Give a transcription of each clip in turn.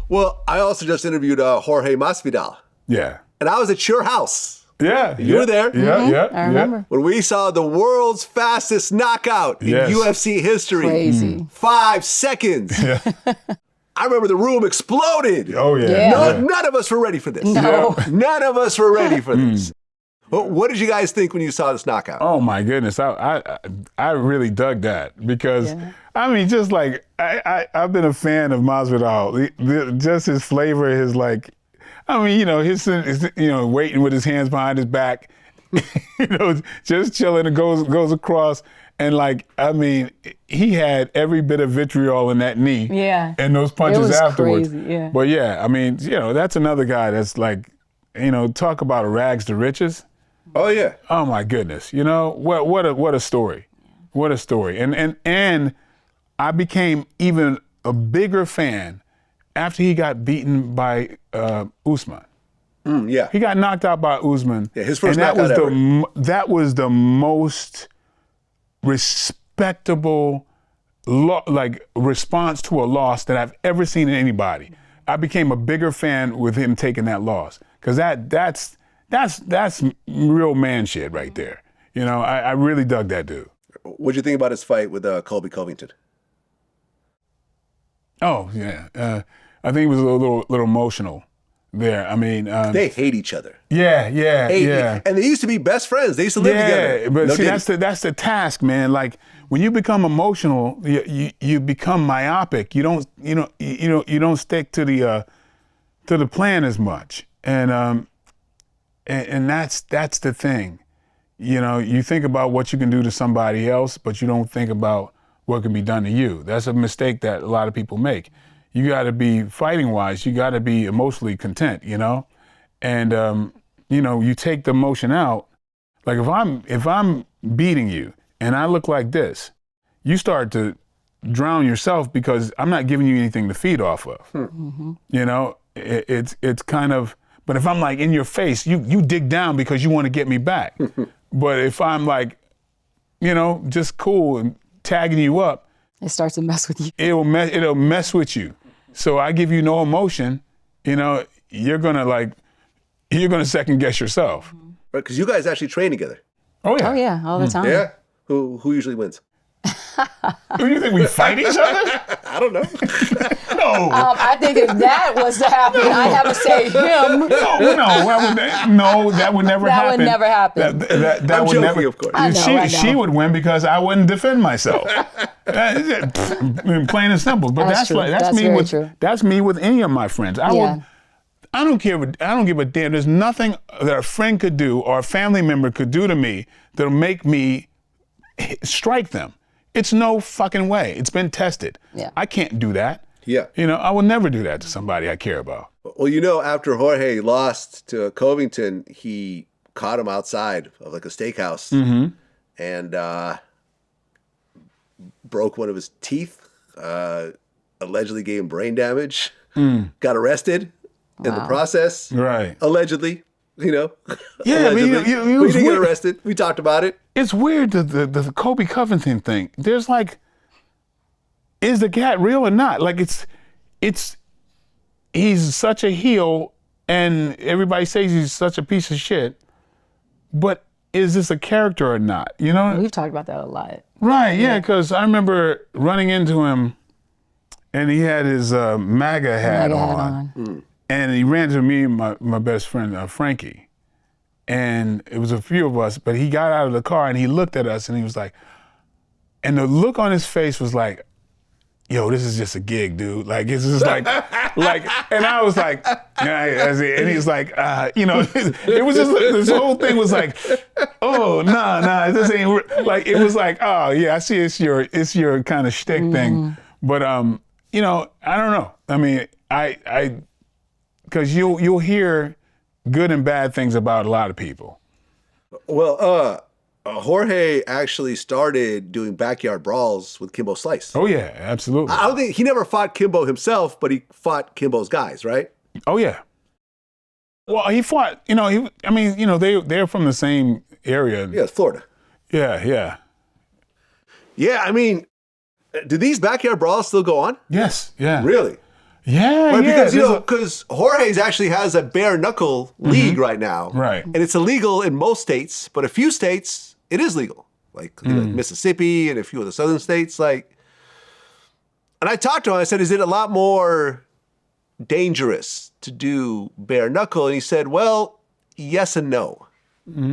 Well, I also just interviewed Jorge Masvidal. Yeah. And I was at your house. Yeah. You were there. Yeah, I remember. When we saw the world's fastest knockout in UFC history. Crazy. 5 seconds. Yeah. I remember the room exploded. Oh, yeah. None of us were ready for this. No. None of us were ready for this. What did you guys think when you saw this knockout? Oh my goodness, I really dug that because I mean, just like I've been a fan of Masvidal. Just his flavor, his like, I mean, his waiting with his hands behind his back, just chilling and goes across. And like, I mean, he had every bit of vitriol in that knee. Yeah. And those punches afterwards. Crazy, yeah. But yeah, I mean, that's another guy that's like, talk about a rags to riches. Oh yeah. Oh my goodness. What a story. What a story. And I became even a bigger fan after he got beaten by Usman. Yeah. He got knocked out by Usman. Yeah, his first and knockout ever. That was the most respectable response to a loss that I've ever seen in anybody. I became a bigger fan with him taking that loss because that's real man shit right there. I really dug that dude. What'd you think about his fight with Colby Covington? Oh yeah, I think it was a little emotional there. I mean, they hate each other. Yeah. And they used to be best friends. They used to live together. Yeah, but see, that's the task, man. Like when you become emotional, you become myopic. You don't stick to the plan as much, and that's the thing. You think about what you can do to somebody else, but you don't think about what can be done to you. That's a mistake that a lot of people make. You got to be fighting wise. You got to be emotionally content, and you take the emotion out. Like if I'm beating you and I look like this, you start to drown yourself because I'm not giving you anything to feed off of. Mm-hmm. It's kind of. But if I'm like in your face, you dig down because you want to get me back. But if I'm like, just cool and tagging you up, it starts to mess with you. It'll mess with you. So I give you no emotion, you're gonna second guess yourself. Right, because you guys actually train together. Oh yeah. Oh yeah, all the time. Yeah. Who usually wins? Do you think we fight each other? I don't know. No. I think if that was to happen, I'd have to say him. That would never happen. That would never happen. That I'm would joking, never. of course. I know. She would win because I wouldn't defend myself. Plain and simple. But That's true. That's true. That's me with any of my friends. I don't care. I don't give a damn. There's nothing that a friend could do or a family member could do to me that'll make me strike them. It's no fucking way. It's been tested. Yeah. I can't do that. Yeah. I will never do that to somebody I care about. Well, after Jorge lost to Covington, he caught him outside of like a steakhouse and broke one of his teeth, allegedly gave him brain damage, got arrested in the process. Right. Allegedly. Yeah, allegedly. I mean, we didn't get arrested. We talked about it. It's weird, the Colby Covington thing. There's like, is the cat real or not? Like he's such a heel and everybody says he's such a piece of shit, but is this a character or not? We've talked about that a lot. Right, yeah, because I remember running into him and he had his MAGA hat on. And he ran to me and my best friend, Frankie. And it was a few of us, but he got out of the car and he looked at us and he was like, and the look on his face was like, yo, this is just a gig, dude. Like, it's just like, and I was like, and he's like, it was just, this whole thing was like, oh, nah, this ain't, like, it was like, oh, yeah, I see it's your kind of shtick thing. But, I don't know. I mean, because you'll hear good and bad things about a lot of people. Well, Jorge actually started doing backyard brawls with Kimbo Slice. Oh yeah, absolutely. I don't think he never fought Kimbo himself, but he fought Kimbo's guys, right? Oh yeah. Well, he fought. They're from the same area. Yeah, Florida. Yeah. Yeah, I mean, do these backyard brawls still go on? Yes. Yeah. Really? Yeah, Right, yeah. because Jorge's actually has a bare knuckle league right now. Right. And it's illegal in most states, but a few states, it is legal. Like Mississippi and a few of the southern states. And I talked to him, I said, is it a lot more dangerous to do bare knuckle? And he said, well, yes and no.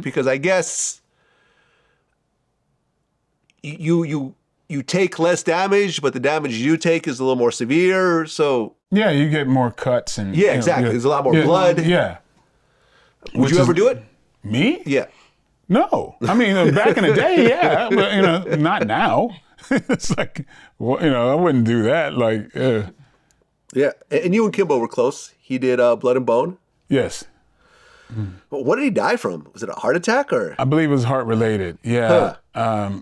Because I guess you take less damage, but the damage you take is a little more severe. So yeah, you get more cuts and exactly. There's a lot more blood. Yeah. Would you ever do it? Me? Yeah. No. I mean, back in the day, yeah, but not now. It's like, I wouldn't do that. Like, Yeah. And you and Kimbo were close. He did Blood and Bone. Yes. But what did he die from? Was it a heart attack or? I believe it was heart related. Yeah. Huh.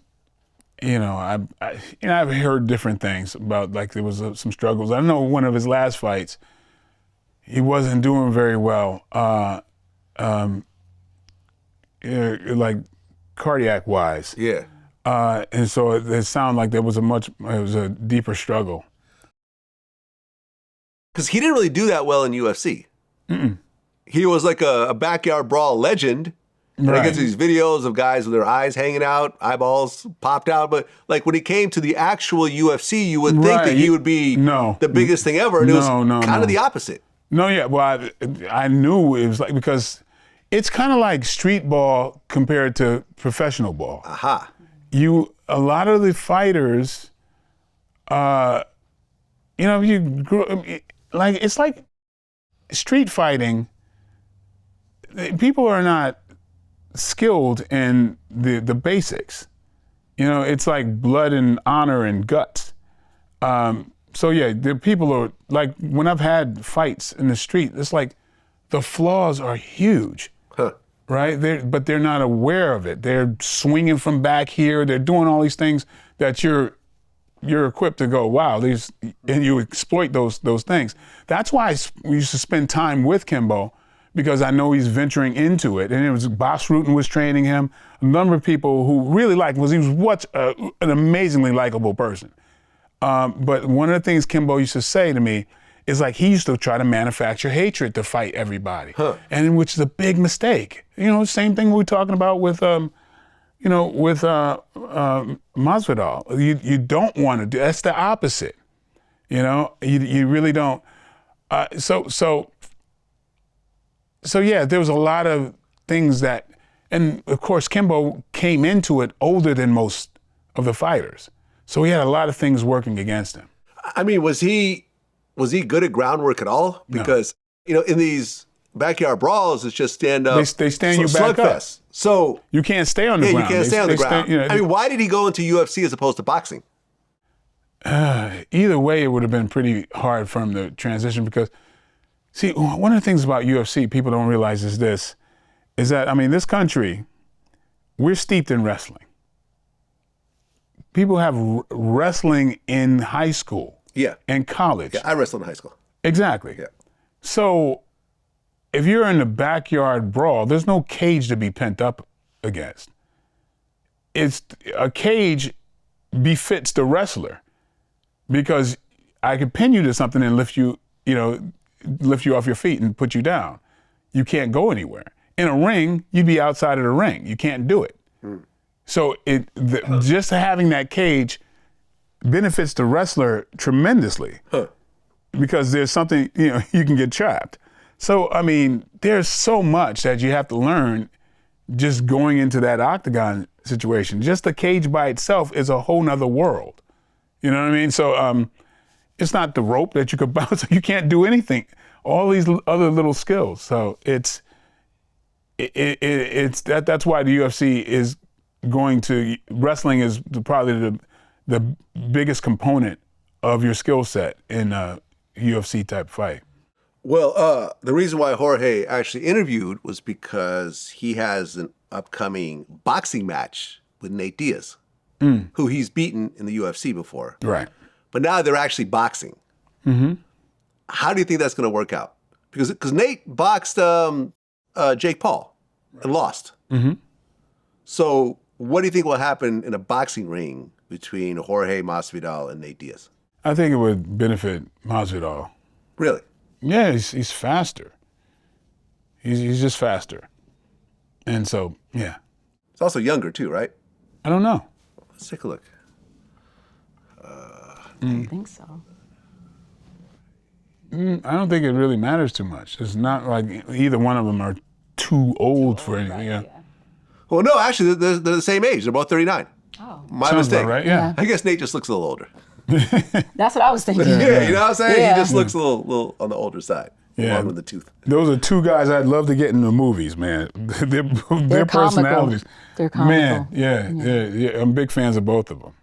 I've heard different things about, like, there was some struggles. I know one of his last fights, he wasn't doing very well, like cardiac wise. Yeah. And so it sounded like it was a deeper struggle. Because he didn't really do that well in UFC. He was like a backyard brawl legend. And I get these videos of guys with their eyes hanging out, eyeballs popped out. But like when he came to the actual UFC, you would think that he would be the biggest thing ever. And it was kind of the opposite. No, yeah. Well, I knew it was like, because it's kind of like street ball compared to professional ball. Aha. A lot of the fighters, you grew, like, it's like street fighting. People are not skilled in the basics. It's like blood and honor and guts. So yeah, the people are like, when I've had fights in the street, it's like the flaws are huge, right? But they're not aware of it. They're swinging from back here. They're doing all these things that you're equipped to go, wow, and you exploit those things. That's why we used to spend time with Kimbo, because I know he's venturing into it. And it was Boss Rutan was training him. A number of people who really liked him, because he was an amazingly likable person. But one of the things Kimbo used to say to me is, like, he used to try to manufacture hatred to fight everybody, and which is a big mistake. Same thing we're talking about with Masvidal. You don't want to do. That's the opposite. You really don't. So yeah, there was a lot of things that, and of course Kimbo came into it older than most of the fighters, so he had a lot of things working against him. I mean, was he good at groundwork at all? Because in these backyard brawls, it's just stand up. They stand you back up. So you can't stay on the ground. You can't stay on the ground. I mean, why did he go into UFC as opposed to boxing? Either way, it would have been pretty hard for him to transition, because, see, one of the things about UFC people don't realize is that, I mean, this country, we're steeped in wrestling. People have wrestling in high school. Yeah. And college. Yeah, I wrestled in high school. Exactly. Yeah. So if you're in the backyard brawl, there's no cage to be pent up against. It's a cage befits the wrestler, because I could pin you to something and lift you off your feet and put you down. You can't go anywhere. In a ring, you'd be outside of the ring. You can't do it. So just having that cage benefits the wrestler tremendously, because there's something, you can get trapped. So, I mean, there's so much that you have to learn just going into that octagon situation. Just the cage by itself is a whole nother world. You know what I mean? So it's not the rope that you could bounce. You can't do anything. All these other little skills. So it's that's why the UFC is wrestling is probably the biggest component of your skill set in a UFC type fight. Well, the reason why Jorge actually interviewed was because he has an upcoming boxing match with Nate Diaz, who he's beaten in the UFC before. Right. But now they're actually boxing. Mm-hmm. How do you think that's going to work out? Because Nate boxed Jake Paul and lost. Mm-hmm. So what do you think will happen in a boxing ring between Jorge Masvidal and Nate Diaz? I think it would benefit Masvidal. Really? Yeah, he's faster. He's just faster. And so, yeah. It's also younger too, right? I don't know. Let's take a look. I think so. I don't think it really matters too much. It's not like either one of them are too old for anything. Yeah. Well, no, actually, they're the same age. They're both 39. Oh. My Sounds mistake. about right? Yeah. I guess Nate just looks a little older. That's what I was thinking. Yeah, you know what I'm saying? Yeah. He just looks a little on the older side. Yeah. Along with the tooth. Those are two guys I'd love to get in the movies, man. their They're personalities. comical. They're comical. Man, yeah. I'm big fans of both of them.